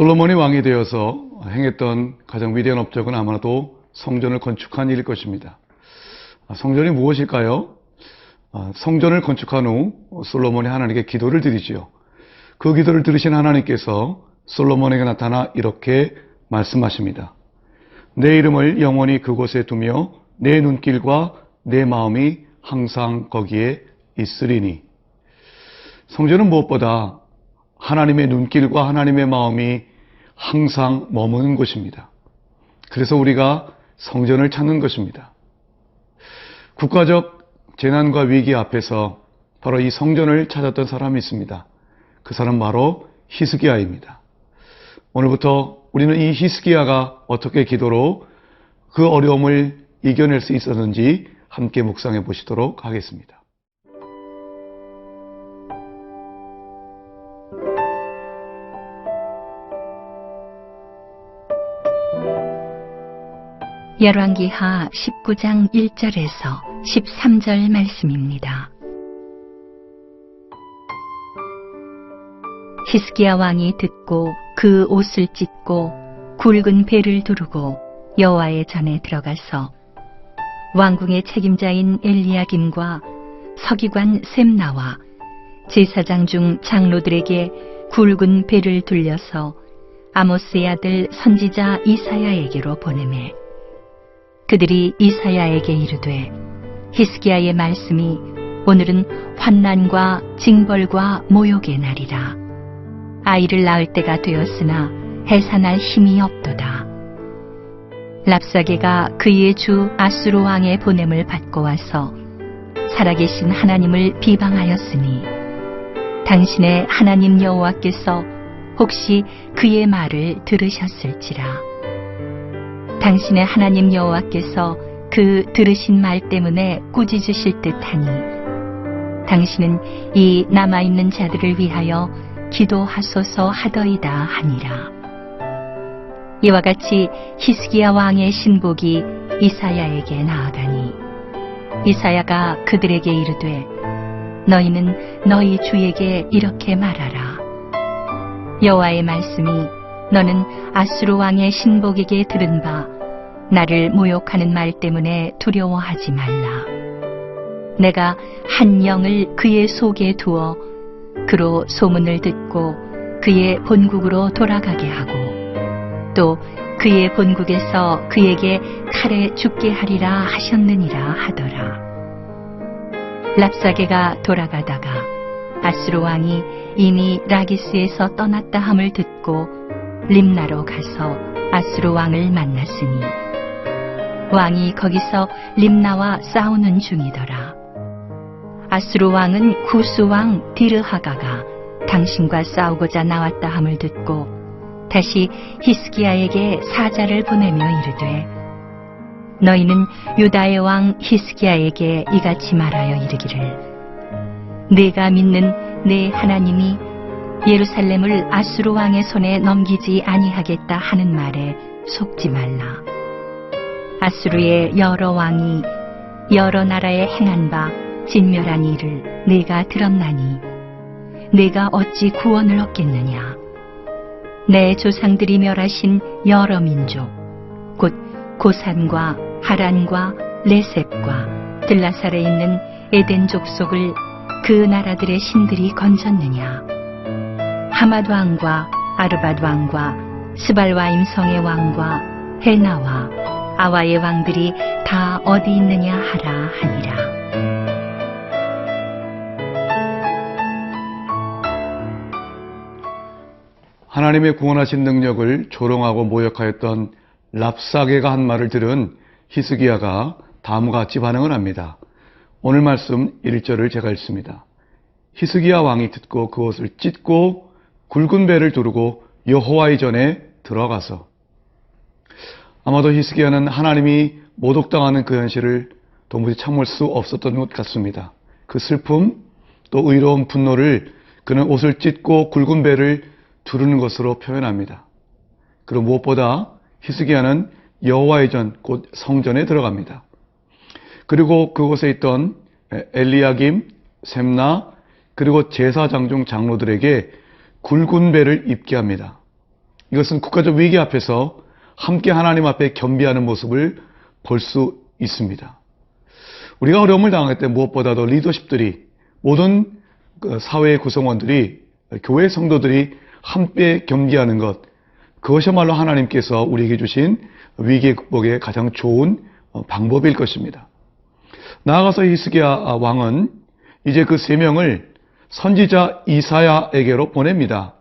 솔로몬이 왕이 되어서 행했던 가장 위대한 업적은 아마도 성전을 건축한 일일 것입니다. 성전이 무엇일까요? 성전을 건축한 후 솔로몬이 하나님께 기도를 드리지요. 그 기도를 들으신 하나님께서 솔로몬에게 나타나 이렇게 말씀하십니다. 내 이름을 영원히 그곳에 두며 내 눈길과 내 마음이 항상 거기에 있으리니. 성전은 무엇보다 하나님의 눈길과 하나님의 마음이 항상 머무는 곳입니다. 그래서 우리가 성전을 찾는 것입니다. 국가적 재난과 위기 앞에서 바로 이 성전을 찾았던 사람이 있습니다. 그 사람 바로 히스기야입니다. 오늘부터 우리는 이 히스기야가 어떻게 기도로 그 어려움을 이겨낼 수 있었는지 함께 묵상해 보시도록 하겠습니다. 열왕기하 19장 1절에서 13절 말씀입니다. 히스기야 왕이 듣고 그 옷을 찢고 굵은 배를 두르고 여호와의 전에 들어가서 왕궁의 책임자인 엘리야김과 서기관 셈나와 제사장 중 장로들에게 굵은 배를 둘려서 아모스의 아들 선지자 이사야에게로 보내매 그들이 이사야에게 이르되 히스기야의 말씀이 오늘은 환난과 징벌과 모욕의 날이라. 아이를 낳을 때가 되었으나 해산할 힘이 없도다. 랍사게가 그의 주 아수르 왕의 보냄을 받고 와서 살아계신 하나님을 비방하였으니 당신의 하나님 여호와께서 혹시 그의 말을 들으셨을지라. 당신의 하나님 여호와께서 그 들으신 말 때문에 꾸짖으실 듯하니 당신은 이 남아있는 자들을 위하여 기도하소서 하더이다 하니라. 이와 같이 히스기야 왕의 신복이 이사야에게 나아가니 이사야가 그들에게 이르되 너희는 너희 주에게 이렇게 말하라. 여호와의 말씀이 너는 아수르 왕의 신복에게 들은 바 나를 모욕하는 말 때문에 두려워하지 말라. 내가 한 영을 그의 속에 두어 그로 소문을 듣고 그의 본국으로 돌아가게 하고 또 그의 본국에서 그에게 칼에 죽게 하리라 하셨느니라 하더라. 랍사게가 돌아가다가 아수르 왕이 이미 라기스에서 떠났다 함을 듣고 림나로 가서 아수르 왕을 만났으니 왕이 거기서 림나와 싸우는 중이더라. 아수르 왕은 구스 왕 디르하가가 당신과 싸우고자 나왔다 함을 듣고 다시 히스기야에게 사자를 보내며 이르되 너희는 유다의 왕 히스기야에게 이같이 말하여 이르기를 내가 믿는 내 하나님이 예루살렘을 아수르 왕의 손에 넘기지 아니하겠다 하는 말에 속지 말라. 아수르의 여러 왕이 여러 나라에 행한 바 진멸한 일을 내가 들었나니 내가 어찌 구원을 얻겠느냐. 내 조상들이 멸하신 여러 민족 곧 고산과 하란과 레셉과 들라살에 있는 에덴 족속을 그 나라들의 신들이 건졌느냐. 하맛 왕과 아르밧 왕과 스발와임 성의 왕과 헤나와 아와의 왕들이 다 어디 있느냐 하라 하니라. 하나님의 구원하신 능력을 조롱하고 모욕하였던 랍사게가 한 말을 들은 히스기야가 다음과 같이 반응을 합니다. 오늘 말씀 1절을 제가 읽습니다. 히스기야 왕이 듣고 그 옷을 찢고 굵은 배를 두르고 여호와의 전에 들어가서, 아마도 히스기야는 하나님이 모독당하는 그 현실을 도무지 참을 수 없었던 것 같습니다. 그 슬픔, 또 의로운 분노를 그는 옷을 찢고 굵은 배를 두르는 것으로 표현합니다. 그리고 무엇보다 히스기야는 여호와의 전, 곧 성전에 들어갑니다. 그리고 그곳에 있던 엘리야김, 셈나, 그리고 제사장중 장로들에게 굵은 배를 입게 합니다. 이것은 국가적 위기 앞에서 함께 하나님 앞에 겸비하는 모습을 볼 수 있습니다. 우리가 어려움을 당할 때 무엇보다도 리더십들이, 모든 사회의 구성원들이, 교회 성도들이 함께 겸비하는 것, 그것이야말로 하나님께서 우리에게 주신 위기 극복의 가장 좋은 방법일 것입니다. 나아가서 히스기야 왕은 이제 그 세 명을 선지자 이사야에게로 보냅니다.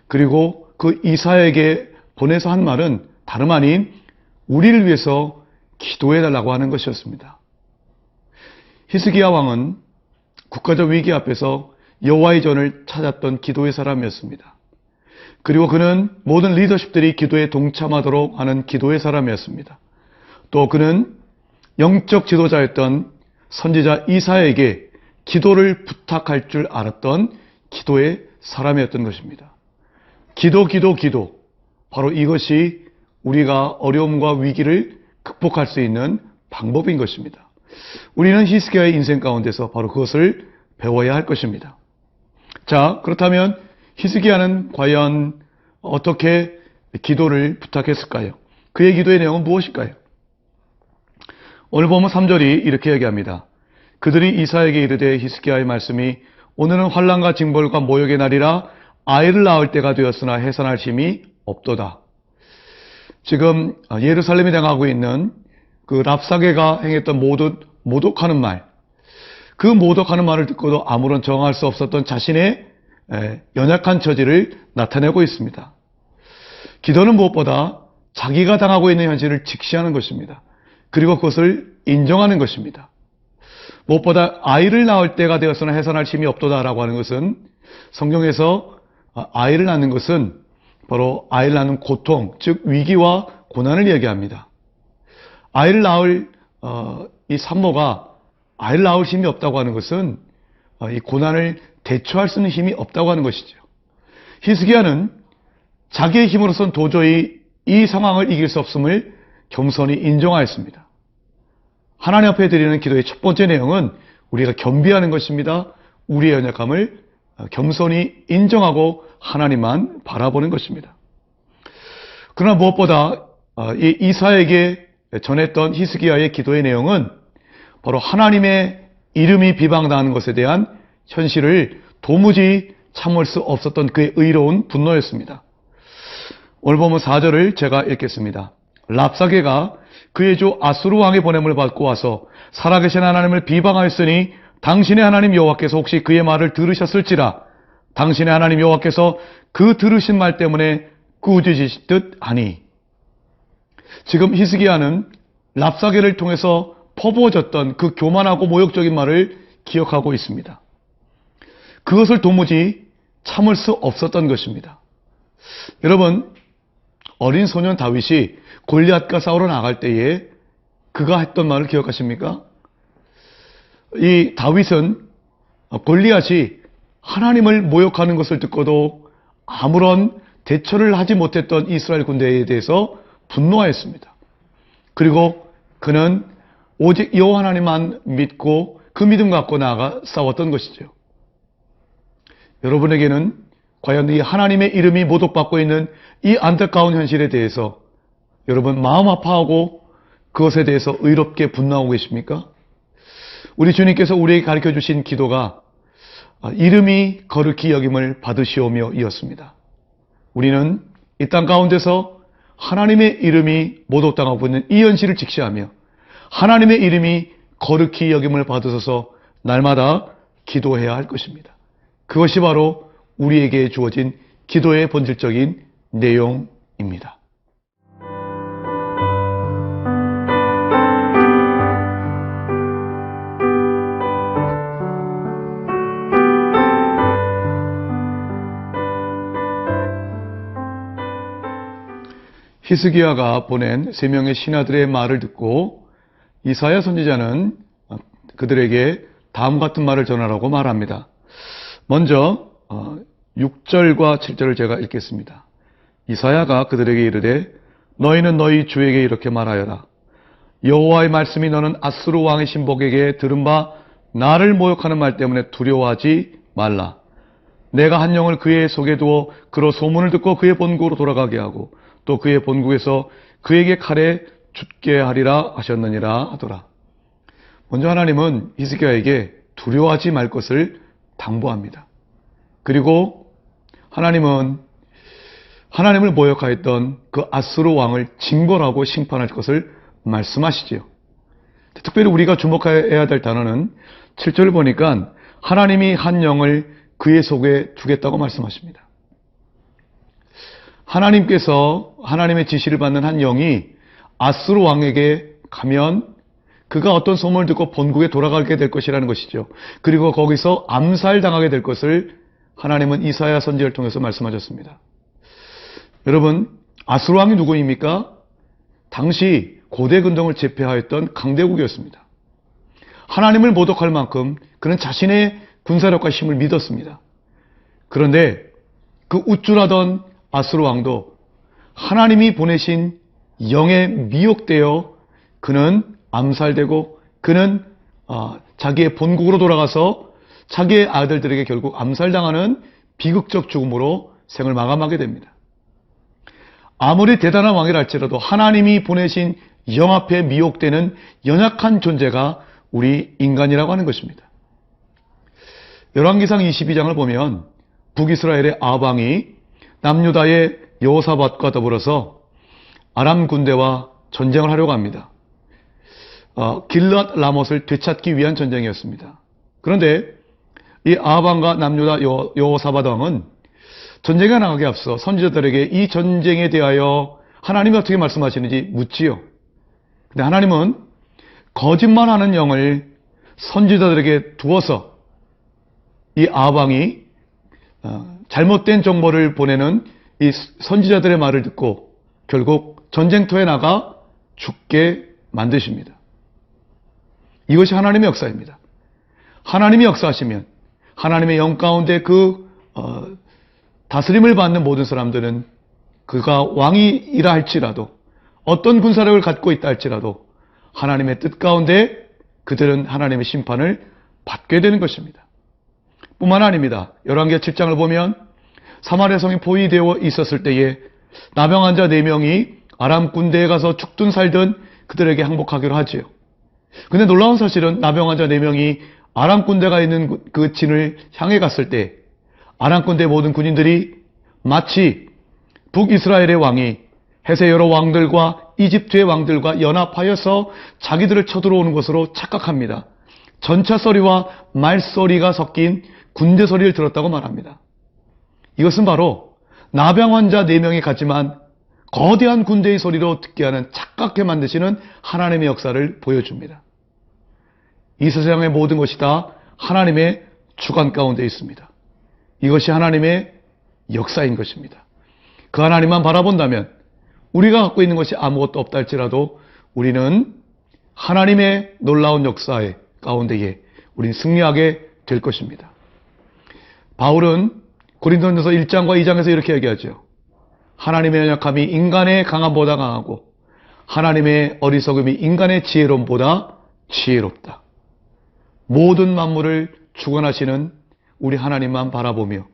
그리고 그 이사야에게 보내서 한 말은 다름 아닌 우리를 위해서 기도해달라고 하는 것이었습니다. 히스기야 왕은 국가적 위기 앞에서 여호와의 전을 찾았던 기도의 사람이었습니다. 그리고 그는 모든 리더십들이 기도에 동참하도록 하는 기도의 사람이었습니다. 또 그는 영적 지도자였던 선지자 이사야에게 기도를 부탁할 줄 알았던 기도의 사람이었던 것입니다. 기도. 바로 이것이 우리가 어려움과 위기를 극복할 수 있는 방법인 것입니다. 우리는 히스기야의 인생 가운데서 바로 그것을 배워야 할 것입니다. 자, 그렇다면 히스기야는 과연 어떻게 기도를 부탁했을까요? 그의 기도의 내용은 무엇일까요? 오늘 보면 3절이 이렇게 얘기합니다. 그들이 이사야에게 이르되 히스기야의 말씀이 오늘은 환난과 징벌과 모욕의 날이라 아이를 낳을 때가 되었으나 해산할 힘이 없도다. 지금 예루살렘이 당하고 있는 그 랍사게가 행했던 모독하는 말, 그 모독하는 말을 듣고도 아무런 정할 수 없었던 자신의 연약한 처지를 나타내고 있습니다. 기도는 무엇보다 자기가 당하고 있는 현실을 직시하는 것입니다. 그리고 그것을 인정하는 것입니다. 무엇보다 아이를 낳을 때가 되었으나 해산할 힘이 없도다라고 하는 것은, 성경에서 아이를 낳는 것은 바로 아이를 낳는 고통, 즉 위기와 고난을 얘기합니다. 아이를 낳을 이 산모가 아이를 낳을 힘이 없다고 하는 것은 이 고난을 대처할 수 있는 힘이 없다고 하는 것이죠. 히스기야는 자기의 힘으로선 도저히 이 상황을 이길 수 없음을 겸손히 인정하였습니다. 하나님 앞에 드리는 기도의 첫 번째 내용은 우리가 겸비하는 것입니다. 우리의 연약함을 겸손히 인정하고 하나님만 바라보는 것입니다. 그러나 무엇보다 이 이사야에게 전했던 히스기야의 기도의 내용은 바로 하나님의 이름이 비방당하는 것에 대한 현실을 도무지 참을 수 없었던 그의 의로운 분노였습니다. 오늘 보면 4절을 제가 읽겠습니다. 랍사게가 그의 주 아수르 왕의 보냄을 받고 와서 살아계신 하나님을 비방하였으니 당신의 하나님 여호와께서 혹시 그의 말을 들으셨을지라. 당신의 하나님 여호와께서 그 들으신 말 때문에 꾸짖으실 듯 하니. 지금 히스기야는 랍사게를 통해서 퍼부어졌던 그 교만하고 모욕적인 말을 기억하고 있습니다. 그것을 도무지 참을 수 없었던 것입니다. 여러분, 어린 소년 다윗이 골리앗과 싸우러 나갈 때에 그가 했던 말을 기억하십니까? 이 다윗은 골리앗이 하나님을 모욕하는 것을 듣고도 아무런 대처를 하지 못했던 이스라엘 군대에 대해서 분노하였습니다. 그리고 그는 오직 여호와 하나님만 믿고 그 믿음 갖고 나아가 싸웠던 것이죠. 여러분에게는 과연 이 하나님의 이름이 모독받고 있는 이 안타까운 현실에 대해서 여러분 마음 아파하고 그것에 대해서 의롭게 분노하고 계십니까? 우리 주님께서 우리에게 가르쳐 주신 기도가 이름이 거룩히 여김을 받으시오며 이었습니다. 우리는 이 땅 가운데서 하나님의 이름이 모독당하고 있는 이 현실을 직시하며 하나님의 이름이 거룩히 여김을 받으셔서 날마다 기도해야 할 것입니다. 그것이 바로 우리에게 주어진 기도의 본질적인 내용입니다. 히스기야가 보낸 3명의 신하들의 말을 듣고 이사야 선지자는 그들에게 다음 같은 말을 전하라고 말합니다. 먼저 6절과 7절을 제가 읽겠습니다. 이사야가 그들에게 이르되 너희는 너희 주에게 이렇게 말하여라. 여호와의 말씀이 너는 아수르 왕의 신복에게 들은 바 나를 모욕하는 말 때문에 두려워하지 말라. 내가 한 영을 그의 속에 두어 그로 소문을 듣고 그의 본국으로 돌아가게 하고 또 그의 본국에서 그에게 칼에 죽게 하리라 하셨느니라 하더라. 먼저 하나님은 히스기야에게 두려워하지 말 것을 당부합니다. 그리고 하나님은 하나님을 모욕하였던 그 아수르 왕을 징벌하고 심판할 것을 말씀하시지요. 특별히 우리가 주목해야 될 단어는 7절을 보니까 하나님이 한 영을 그의 속에 두겠다고 말씀하십니다. 하나님께서 하나님의 지시를 받는 한 영이 아수르 왕에게 가면 그가 어떤 소문을 듣고 본국에 돌아가게 될 것이라는 것이죠. 그리고 거기서 암살당하게 될 것을 하나님은 이사야 선지자를 통해서 말씀하셨습니다. 여러분, 아수르 왕이 누구입니까? 당시 고대 근동을 제패하였던 강대국이었습니다. 하나님을 모독할 만큼 그는 자신의 군사력과 힘을 믿었습니다. 그런데 그 우쭐하던 아수르 왕도 하나님이 보내신 영에 미혹되어 그는 암살되고 그는 자기의 본국으로 돌아가서 자기의 아들들에게 결국 암살당하는 비극적 죽음으로 생을 마감하게 됩니다. 아무리 대단한 왕이라 할지라도 하나님이 보내신 영 앞에 미혹되는 연약한 존재가 우리 인간이라고 하는 것입니다. 열왕기상 22장을 보면 북이스라엘의 아방이 남유다의 여호사밧과 더불어서 아람 군대와 전쟁을 하려고 합니다. 길랏 라못을 되찾기 위한 전쟁이었습니다. 그런데 이 아방과 남유다 여호사밧 왕은 전쟁에 나가기 앞서 선지자들에게 이 전쟁에 대하여 하나님이 어떻게 말씀하시는지 묻지요. 근데 하나님은 거짓말하는 영을 선지자들에게 두어서 이 아방이 잘못된 정보를 보내는 이 선지자들의 말을 듣고 결국 전쟁터에 나가 죽게 만드십니다. 이것이 하나님의 역사입니다. 하나님이 역사하시면 하나님의 영 가운데 다스림을 받는 모든 사람들은 그가 왕이라 할지라도 어떤 군사력을 갖고 있다 할지라도 하나님의 뜻 가운데 그들은 하나님의 심판을 받게 되는 것입니다. 뿐만 아닙니다. 열왕기하 7장을 보면 사마리아 성이 포위되어 있었을 때에 나병 환자 4명이 아람 군대에 가서 죽든 살든 그들에게 항복하기로 하지요. 근데 놀라운 사실은 나병 환자 4명이 아람 군대가 있는 그 진을 향해 갔을 때 아람 군대의 모든 군인들이 마치 북이스라엘의 왕이 헷의 여러 왕들과 이집트의 왕들과 연합하여서 자기들을 쳐들어오는 것으로 착각합니다. 전차 소리와 말소리가 섞인 군대 소리를 들었다고 말합니다. 이것은 바로 나병 환자 4명이 갔지만 거대한 군대의 소리로 듣게 하는 착각해 만드시는 하나님의 역사를 보여줍니다. 이 세상의 모든 것이 다 하나님의 주관 가운데 있습니다. 이것이 하나님의 역사인 것입니다. 그 하나님만 바라본다면 우리가 갖고 있는 것이 아무것도 없다 할지라도 우리는 하나님의 놀라운 역사의 가운데에 우리는 승리하게 될 것입니다. 바울은 고린도전서 1장과 2장에서 이렇게 얘기하죠. 하나님의 연약함이 인간의 강함보다 강하고 하나님의 어리석음이 인간의 지혜로움보다 지혜롭다. 모든 만물을 주관하시는 우리 하나님만 바라보며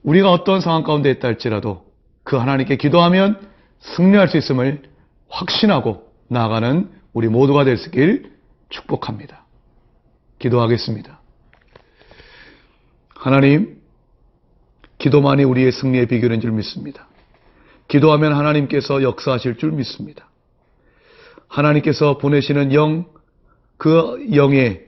우리가 어떤 상황 가운데 있다 할지라도 그 하나님께 기도하면 승리할 수 있음을 확신하고 나아가는 우리 모두가 될 수 있길 축복합니다. 기도하겠습니다. 하나님, 기도만이 우리의 승리의 비결인 줄 믿습니다. 기도하면 하나님께서 역사하실 줄 믿습니다. 하나님께서 보내시는 영, 그 영에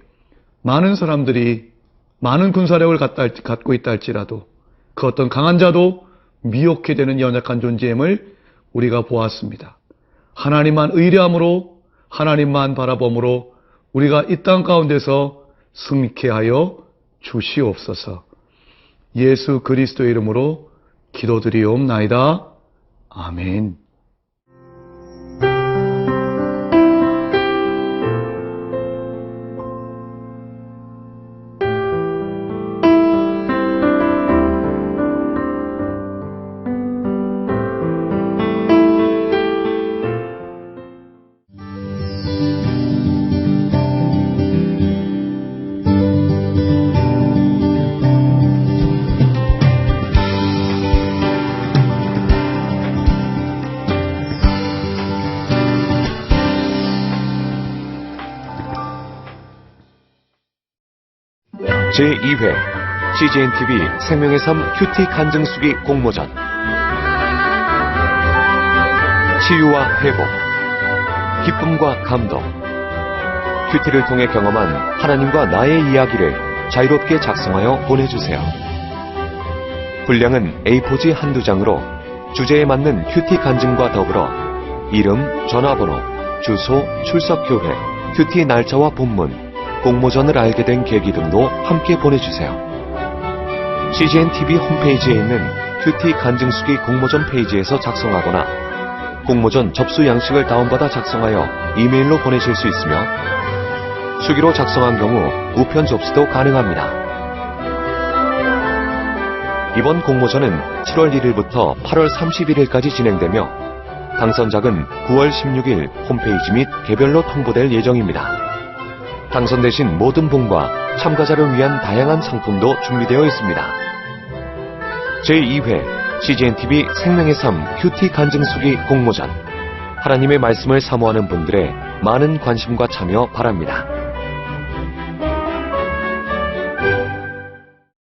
많은 사람들이 많은 군사력을 갖고 있다 할지라도 그 어떤 강한 자도 미혹해 되는 연약한 존재임을 우리가 보았습니다. 하나님만 의뢰함으로 하나님만 바라봄으로 우리가 이 땅 가운데서 승리케 하여 주시옵소서. 예수 그리스도의 이름으로 기도드리옵나이다. 아멘. 제2회 CGNTV 생명의 삶 큐티 간증수기 공모전. 치유와 회복, 기쁨과 감동. 큐티를 통해 경험한 하나님과 나의 이야기를 자유롭게 작성하여 보내주세요. 분량은 A4지 한두 장으로 주제에 맞는 큐티 간증과 더불어 이름, 전화번호, 주소, 출석교회, 큐티 날짜와 본문, 공모전을 알게 된 계기 등도 함께 보내주세요. CGNTV 홈페이지에 있는 큐티 간증수기 공모전 페이지에서 작성하거나 공모전 접수 양식을 다운받아 작성하여 이메일로 보내실 수 있으며 수기로 작성한 경우 우편 접수도 가능합니다. 이번 공모전은 7월 1일부터 8월 31일까지 진행되며 당선작은 9월 16일 홈페이지 및 개별로 통보될 예정입니다. 당선되신 모든 분과 참가자를 위한 다양한 상품도 준비되어 있습니다. 제2회 CGNTV 생명의 삶 큐티 간증수기 공모전. 하나님의 말씀을 사모하는 분들의 많은 관심과 참여 바랍니다.